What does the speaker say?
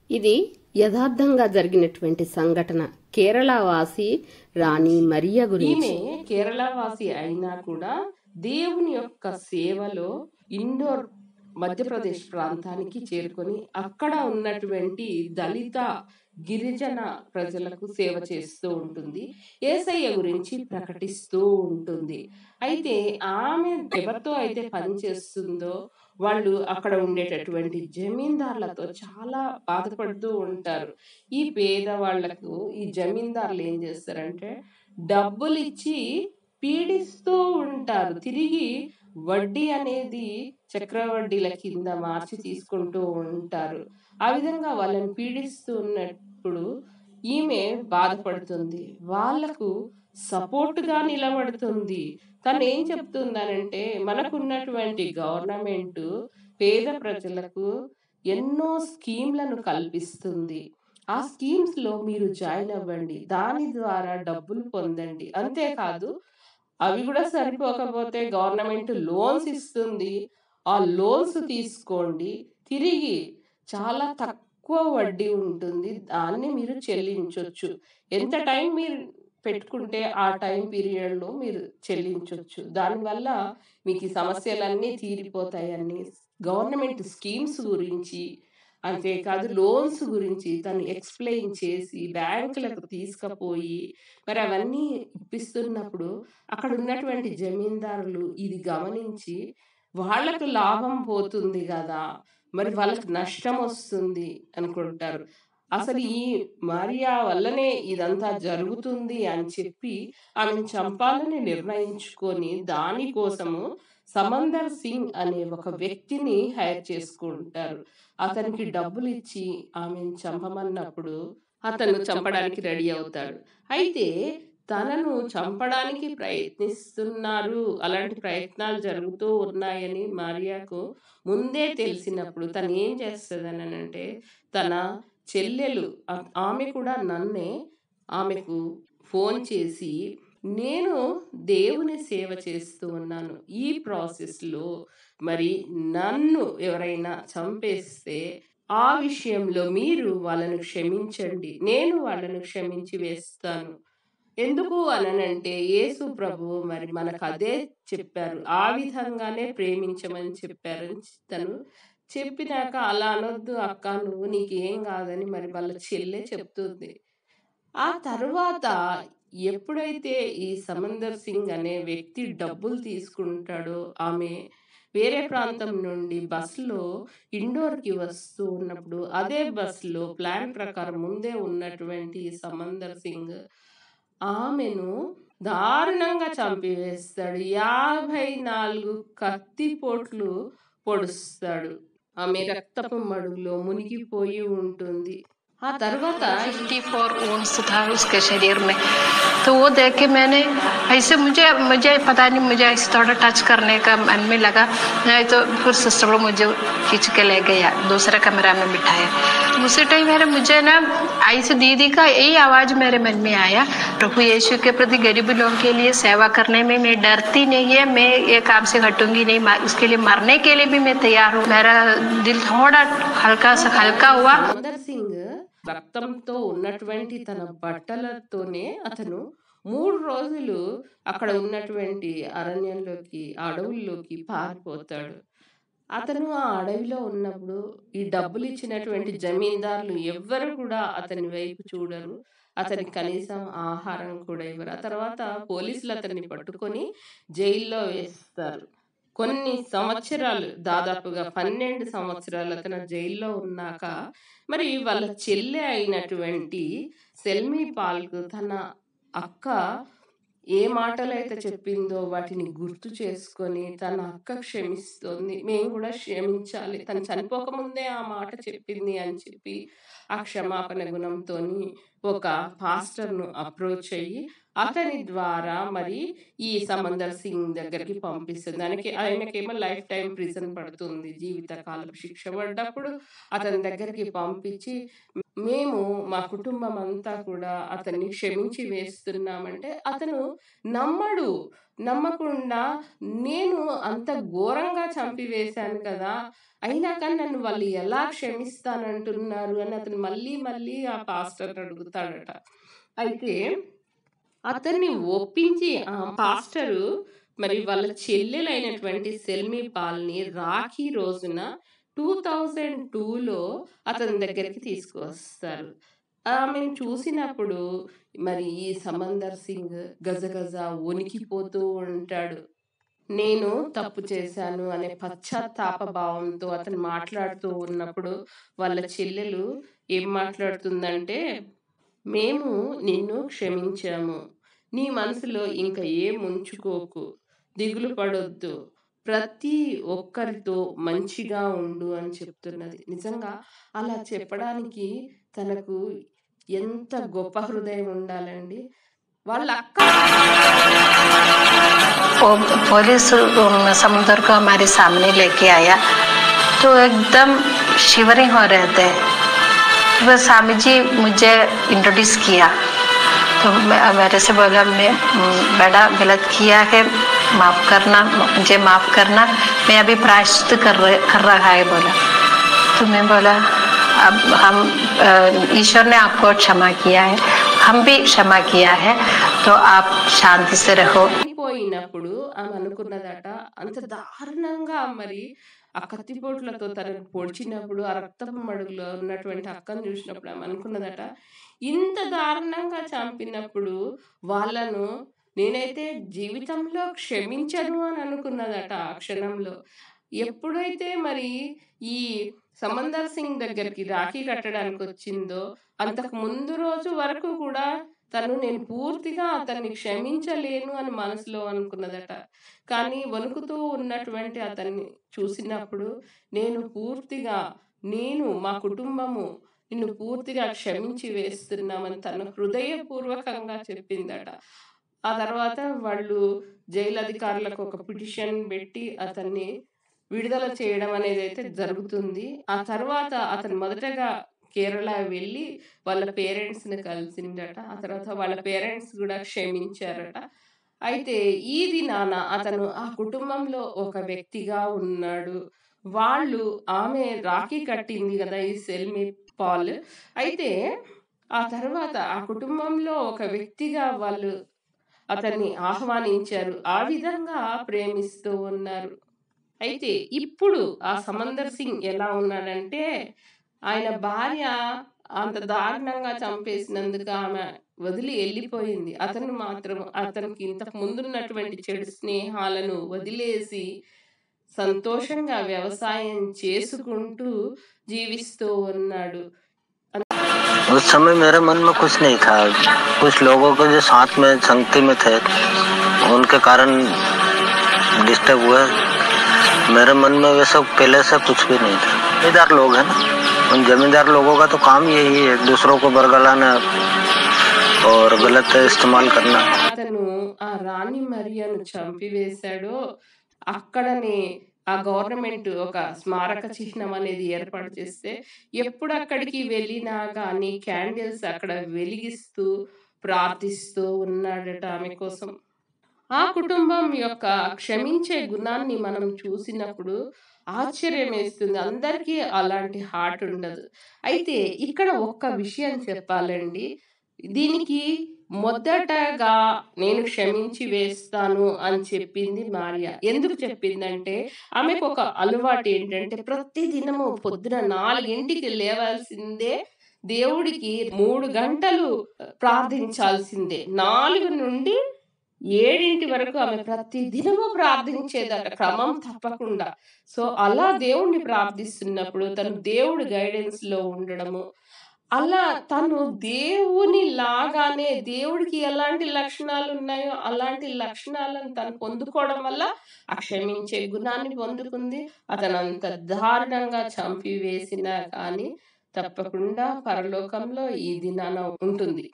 ఇది యథార్థంగా జరిగినటువంటి సంఘటన. కేరళ వాసి రాణి మరియా గురించి. ఈమె కేరళ వాసి అయినా కూడా దేవుని యొక్క సేవలో ఇండోర్ మధ్యప్రదేశ్ ప్రాంతానికి చేరుకొని అక్కడ ఉన్నటువంటి దళిత గిరిజన ప్రజలకు సేవ చేస్తూ ఉంటుంది. యేసయ్య గురించి ప్రకటిస్తూ ఉంటుంది. అయితే ఆమె ఎవరితో అయితే పని చేస్తుందో వాళ్ళు అక్కడ ఉండేటటువంటి జమీందార్లతో చాలా బాధపడుతూ ఉంటారు. ఈ పేదవాళ్లకు ఈ జమీందారులు ఏం చేస్తారంటే డబ్బులు ఇచ్చి పీడిస్తూ ఉంటారు. తిరిగి వడ్డీ అనేది చక్రవడ్డీల కింద మార్చి తీసుకుంటూ ఉంటారు. ఆ విధంగా వాళ్ళని పీడిస్తూ ఉన్నప్పుడు ఈమె బాధపడుతుంది, వాళ్లకు సపోర్ట్ గా నిలబడుతుంది. తను ఏం చెప్తుందనంటే మనకున్నటువంటి గవర్నమెంట్ పేద ప్రజలకు ఎన్నో స్కీమ్లను కల్పిస్తుంది. ఆ స్కీమ్స్ లో మీరు జాయిన్ అవ్వండి, దాని ద్వారా డబ్బులు పొందండి. అంతేకాదు అవి కూడా సరిపోకపోతే గవర్నమెంట్ లోన్స్ ఇస్తుంది, ఆ లోన్స్ తీసుకోండి, తిరిగి చాలా తక్కువ వడ్డీ ఉంటుంది, దాన్ని మీరు చెల్లించవచ్చు. ఎంత టైం మీరు పెట్టుకుంటే ఆ టైం పీరియడ్ లో మీరు చెల్లించవచ్చు. దానివల్ల మీకు ఈ సమస్యలన్నీ తీరిపోతాయని గవర్నమెంట్ స్కీమ్స్ గురించి, అంతేకాదు లోన్స్ గురించి తను ఎక్స్ప్లెయిన్ చేసి బ్యాంకులకు తీసుకుపోయి మరి అవన్నీ ఇప్పిస్తున్నప్పుడు అక్కడ ఉన్నటువంటి జమీందారులు ఇది గమనించి వాళ్ళకు లాభం పోతుంది కదా, మరి వాళ్ళకి నష్టం వస్తుంది అనుకుంటారు. అసలు ఈ మరియా వల్లనే ఇదంతా జరుగుతుంది అని చెప్పి ఆమెను చంపాలని నిర్ణయించుకొని దానికోసము సమందర్ సింగ్ అనే ఒక వ్యక్తిని హైర్ చేసుకుంటారు. అతనికి డబ్బులు ఇచ్చి ఆమెను చంపమన్నప్పుడు అతను చంపడానికి రెడీ అవుతాడు. అయితే తనను చంపడానికి ప్రయత్నిస్తున్నారు, అలాంటి ప్రయత్నాలు జరుగుతూ ఉన్నాయని మరియాకు ముందే తెలిసినప్పుడు తను ఏం చేస్తుందని అంటే తన చెల్లెలు ఆమె కూడా నన్నే ఆమెకు ఫోన్ చేసి నేను దేవుని సేవ చేస్తూ ఉన్నాను, ఈ ప్రాసెస్ లో మరి నన్ను ఎవరైనా చంపేస్తే ఆ విషయంలో మీరు వాళ్ళను క్షమించండి, నేను వాళ్ళను క్షమించి వేస్తాను. ఎందుకు అనంటే యేసు ప్రభువు మరి మనకు అదే చెప్పారు, ఆ విధంగానే ప్రేమించమని చెప్పారని తను చెప్పినాక అలా అనొద్దు అక్క, నువ్వు నీకేం కాదని మరి వాళ్ళ చెల్లె చెప్తుంది. ఆ తర్వాత ఎప్పుడైతే ఈ సమందర్ సింగ్ అనే వ్యక్తి డబ్బులు తీసుకుంటాడో ఆమె వేరే ప్రాంతం నుండి బస్సులో ఇండోర్కి వస్తూ ఉన్నప్పుడు అదే బస్సులో ప్లాన్ ప్రకారం ముందే ఉన్నటువంటి సమందర్ సింగ్ ఆమెను దారుణంగా చంపివేస్తాడు. 54 కత్తిపోట్లు పొడుస్తాడు. ఆమె రక్తపు మడుగులో మునిగిపోయి ఉంటుంది. ఆ తర్వాత 54 wounds था उसके शरीर में। तो वो देख के मैंने ऐसे मुझे पता नहीं, मुझे ऐसे थोड़ा टच करने का मन में लगा, तो फिर सिस्टर लोग मुझे खींच के ले गया, दूसरे कमरा में बिठाया। उसी टाइम मुझे ना ऐसे दीदी का यही आवाज मेरे मन में आया, प्रभु यीशु के प्रति गरीब लोगों के लिए सेवा करने में मैं डरती नहीं है, मैं ये काम से हटूंगी नहीं, उसके लिए मरने के लिए भी मैं तैयार हूँ। मेरा दिल थोड़ा हल्का हुआ। సమందర్ సింగ్ రక్తంతో ఉన్నటువంటి తన బట్టలతోనే అతను 3 రోజులు అక్కడ ఉన్నటువంటి అరణ్యంలోకి అడవుల్లోకి పారిపోతాడు. అతను ఆ అడవిలో ఉన్నప్పుడు ఈ డబ్బులు ఇచ్చినటువంటి జమీందారులు ఎవ్వరు కూడా అతని వైపు చూడరు, అతనికి కనీసం ఆహారం కూడా ఇవ్వరు. ఆ తర్వాత పోలీసులు అతన్ని పట్టుకొని జైల్లో వేస్తారు. కొన్ని సంవత్సరాలు, దాదాపుగా 12 సంవత్సరాలు అతను జైల్లో ఉన్నాక మరి వాళ్ళ చెల్లె అయినటువంటి సెల్మీ పాల్కు తన అక్క ఏ మాటలైతే చెప్పిందో వాటిని గుర్తు చేసుకొని తన అక్క క్షమిస్తుంది, మేము కూడా క్షమించాలి, తను చనిపోకముందే ఆ మాట చెప్పింది అని చెప్పి ఆ క్షమాపణ గుణంతో ఒక పాస్టర్ను అప్రోచ్ అయ్యి అతని ద్వారా మరి ఈ సమందర్ సింగ్ దగ్గరికి పంపిస్తుంది. ఆయనకేమో లైఫ్ టైం ప్రిజన్ పడుతుంది, జీవితకాలపు శిక్ష పడ్డప్పుడు అతని దగ్గరికి పంపించి, మేము మా కుటుంబం అంతా కూడా అతన్ని క్షమించి వేస్తున్నామంటే అతను నమ్మకుండా, నేను అంత ఘోరంగా చంపివేశాను కదా, అయినా కానీ నన్ను వాళ్ళు ఎలా క్షమిస్తానంటున్నారు అని అతను మళ్ళీ మళ్ళీ ఆ పాస్టర్ అడుగుతాడట. అయితే అతన్ని ఒప్పించి ఆ పాస్టరు మరి వాళ్ళ చెల్లెలైనటువంటి సెల్మి పాల్ని రాఖీ రోజున 2002లో అతని దగ్గరికి తీసుకువస్తారు. ఆమెను చూసినప్పుడు మరి ఈ సమందర్ సింగ్ గజగజ వణికిపోతూ ఉంటాడు. నేను తప్పు చేశాను అనే పశ్చాత్తాప భావంతో అతను మాట్లాడుతూ ఉన్నప్పుడు వాళ్ళ చెల్లెలు ఏం మాట్లాడుతుందంటే, మేము నిన్ను క్షమించాము, నీ మనసులో ఇంకా ఏం ఉంచుకోకు, దిగులు పడొద్దు, ప్రతి ఒక్కరితో మంచిగా ఉండు అని చెప్తున్నది. నిజంగా అలా చెప్పడానికి తనకు ఎంత గొప్ప హృదయం ఉండాలండి. వాళ్ళ అక్క पुलिस समुद्र को हमारे सामने लेके आया तो एकदम शिवरिंग हो रहे थे। वो स्वामी जी मुझे इंट्रोड्यूस किया तो मेरे से बोला, मैं बड़ा गलत किया है, माफ़ करना, मुझे माफ़ करना, मैं अभी प्रायश्चित कर रहा है बोला। तो मैं बोला, अब हम ईश्वर ने आपको क्षमा किया है, हम भी क्षमा किया है, तो आप शांति से रहो। పోయినప్పుడు ఆమె అనుకున్నదట, అంత దారుణంగా మరి ఆ కత్తిపోట్లతో తనను పొడిచినప్పుడు ఆ రక్తపు మడుగులో ఉన్నటువంటి అక్కను చూసినప్పుడు ఆమె అనుకున్నదట, ఇంత దారుణంగా చంపినప్పుడు వాళ్ళను నేనైతే జీవితంలో క్షమించను అని అనుకున్నదట ఆ క్షణంలో. ఎప్పుడైతే మరి ఈ సమందర్ సింగ్ దగ్గరికి రాఖీ కట్టడానికి వచ్చిందో అంతకు ముందు రోజు వరకు కూడా నేను పూర్తిగా అతన్ని క్షమించలేను అని మనసులో అనుకున్నదట. కానీ వణుకుతూ ఉన్నటువంటి అతన్ని చూసినప్పుడు నేను మా కుటుంబము నిన్ను పూర్తిగా క్షమించి వేస్తున్నామని తను హృదయపూర్వకంగా చెప్పిందట. ఆ తర్వాత వాళ్ళు జైలు అధికారులకు ఒక పిటిషన్ పెట్టి అతన్ని విడుదల చేయడం అనేది అయితే జరుగుతుంది. ఆ తర్వాత అతను మొదటగా కేరళ వెళ్ళి వాళ్ళ పేరెంట్స్ని కలిసిండట. ఆ తర్వాత వాళ్ళ పేరెంట్స్ కూడా క్షమించారట. అయితే ఈ దినాన అతను ఆ కుటుంబంలో ఒక వ్యక్తిగా ఉన్నాడు. ఆమె రాఖీ కట్టింది కదా ఈ సెల్మి పాల్. అయితే ఆ తర్వాత ఆ కుటుంబంలో ఒక వ్యక్తిగా వాళ్ళు అతన్ని ఆహ్వానించారు, ఆ విధంగా ప్రేమిస్తూ ఉన్నారు. అయితే ఇప్పుడు ఆ సమందర్ సింగ్ ఎలా ఉన్నాడంటే, ఆయన భార్య అంత దారుణంగా చంపేసినందుకు ఆమె వదిలి వెళ్ళిపోయింది. అతను మాత్రం అతనికి ఇంతకు ముందున్నటువంటి చెడు స్నేహాలను వదిలేసి సంతోషంగా వ్యవసాయం చేసుకుంటూ జీవిస్తూ ఉన్నాడు. उस समय मेरे मन में कुछ नहीं था। कुछ लोगों को जो साथ में संगति में थे उनके कारण डिस्टर्ब हुआ। मेरे मन में वे सब पहले से कुछ भी नहीं था। जमींदार लोग हैं ना, उन जमींदार लोगों का तो काम यही है, दूसरों को बरगलाना और गलत इस्तेमाल करना। అతను ఆ రాణి మరియను చంపివేశాడో అక్కడనే ఆ గవర్నమెంట్ ఒక స్మారక చిహ్నం అనేది ఏర్పాటు చేస్తే ఎప్పుడు అక్కడికి వెళ్ళినా కానీ క్యాండిల్స్ అక్కడ వెలిగిస్తూ ప్రార్థిస్తూ ఉన్నాడట ఆమె కోసం. ఆ కుటుంబం యొక్క క్షమించే గుణాన్ని మనం చూసినప్పుడు ఆశ్చర్యం వేస్తుంది. అందరికీ అలాంటి హార్ట్ ఉండదు. అయితే ఇక్కడ ఒక్క విషయం చెప్పాలండి, దీనికి మొదటగా నేను క్షమించి వేస్తాను అని చెప్పింది మరియా. ఎందుకు చెప్పిందంటే ఆమెకు ఒక అలవాటు ఏంటంటే ప్రతి దినము పొద్దున 4 లేవాల్సిందే, దేవుడికి 3 గంటలు ప్రార్థించాల్సిందే. 4 నుండి 7 వరకు ఆమె ప్రతి దినము ప్రార్థించేదట క్రమం తప్పకుండా. సో అలా దేవుణ్ణి ప్రార్థిస్తున్నప్పుడు తను దేవుడి గైడెన్స్ లో ఉండడము, అలా తను దేవుని లాగానే దేవుడికి ఎలాంటి లక్షణాలు ఉన్నాయో అలాంటి లక్షణాలను తను పొందుకోవడం వల్ల ఆ క్షమించే గుణాన్ని పొందుకుంది. అతను అంత దారుణంగా చంపివేసినా కానీ తప్పకుండా పరలోకంలో ఈ దినాన ఉంటుంది.